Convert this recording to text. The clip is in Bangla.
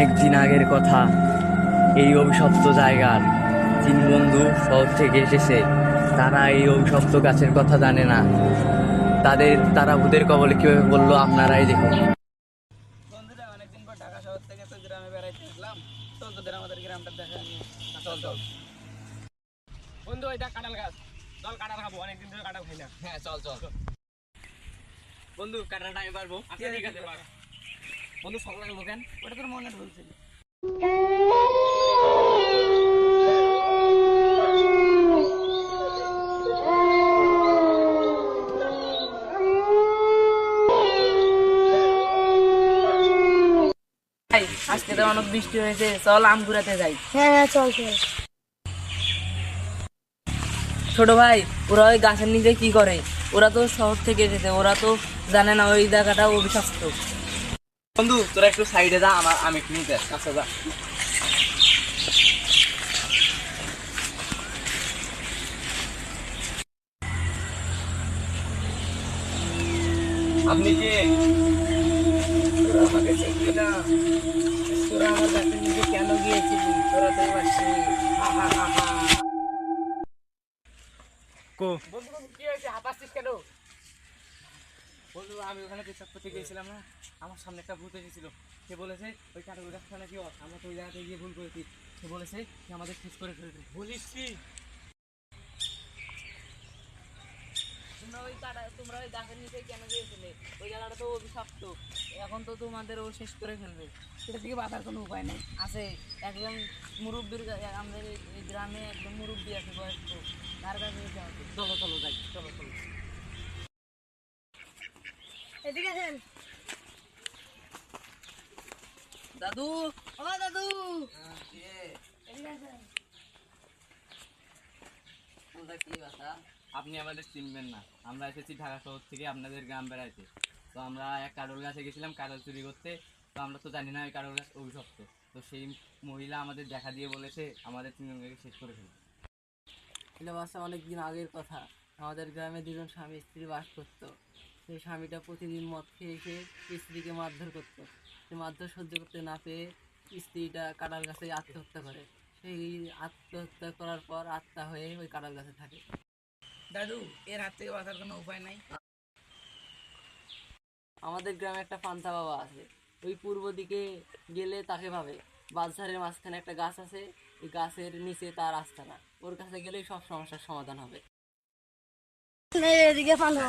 অনেক দিন আগের কথা। এই অভিশপ্ত জায়গার 3 বন্ধু শহর থেকে এসেছে। তারা এই অভিশপ্ত গাছের কথা জানে না। তারা ভূতের কবলে কিভাবে বললো আপনারাই দেখুন। বন্ধুরা অনেকদিন পর ঢাকা শহর থেকে তো গ্রামে বেড়াইতে আসলাম। চল তোদের আমাদের গ্রামটা দেখা নিয়ে চল চল বন্ধু, ওইটা কাঁঠাল গাছ। চল কাঁঠাল খাবো, অনেকদিন ধরে কাঁঠাল খাই না। হ্যাঁ চল চল বন্ধু, কাটাটা আমি পারবো। আচ্ছা ঠিক আছে, পার। বন্ধু সকাল লাগলো কেন? ওটা তোর মনে বলছিল। আজকে তো অনেক বৃষ্টি হয়েছে, চল আম ঘুরাতে যাই। হ্যাঁ চল চল। ছোট ভাই, ওরা ওই গাছের নিচে কি করে? ওরা তো শহর থেকে এসেছে, ওরা তো জানে না ওই জায়গাটা অভিশপ্ত। বন্ধু তোরা একটু সাইডে যা, আমি একটু নিতে আসছি। আচ্ছা যা। আপনি কে? তোরা আমাকে চিনবি না। তোরা আমার গাছের নিচে কেন গিয়েছিলি? তোরা তো আসছিস। হা হা হা হা। কো বন্ধু বন্ধু, কি হয়েছে? হাঁপাচ্ছিস কেন? বন্ধু আমি ওখানে পেশাব করতে গিয়েছিলাম না, আমার সামনে একটা ভূত এসেছিল। সে বলেছে ওই কাঠের গাছটা নাকি আমরা তো ওই জায়গাতে গিয়ে ভুল করেছি। সে বলেছে যে আমাদের শেষ করে ফেলবে। বলিস কি? তোমরা ওই গাছের নিচে কেন গিয়েছিলে? ওই জায়গাটা তো অভিশপ্ত। এখন তো তোমাদের ও শেষ করে ফেলবে। সেটা থেকে বাঁচার কোনো উপায় নেই। আছে একজন মুরব্বীর আমাদের এই গ্রামে একজন মুরব্বী আছে বয়স্ক, তার কাছে যেতে হবে। চলো চলো যাই, চলো চলো। এদিকে আসেন। দাদু, ও দাদু, এদিকে আসেন। আপনি আমাদের চিনবেন না, আমরা এসেছি ঢাকা শহর থেকে আপনাদের গ্রাম বেড়াইতে। তো আমরা এক কাঁঠাল গাছে গেছিলাম কাঁঠাল চুরি করতে। তো আমরা তো জানি না ওই কাঁঠাল গাছ অভিশপ্ত। তো সেই মহিলা আমাদের দেখা দিয়ে বলেছে আমাদের 3 জনকে শেষ করে ফেলবে। এটা বাচ্চা অনেকদিন আগের কথা। আমাদের গ্রামে দুজন স্বামী স্ত্রী বাস করতো। সেই স্বামীটা প্রতিদিন মদ খেয়ে এসে স্ত্রীকে মারধর করতো। সে মারধর সহ্য করতে না পেয়ে স্ত্রীটা কাঁঠাল গাছে আত্মহত্যা করে। সেই আত্মহত্যা করার পর আত্মা হয়ে ওই কাঁঠাল গাছে থাকে। দাদু, এর হাত থেকে বাঁচার কোনো উপায় নাই? আমাদের গ্রামে একটা পান্তা বাবা আছে। ওই পূর্ব দিকে গেলে তাকে পাবে। বাজারের মাঝখানে একটা গাছ আছে, এই গাছের নিচে তার আস্তানা। ওর কাছে গেলেই সব সমস্যার সমাধান হবে। এদিকে পালো।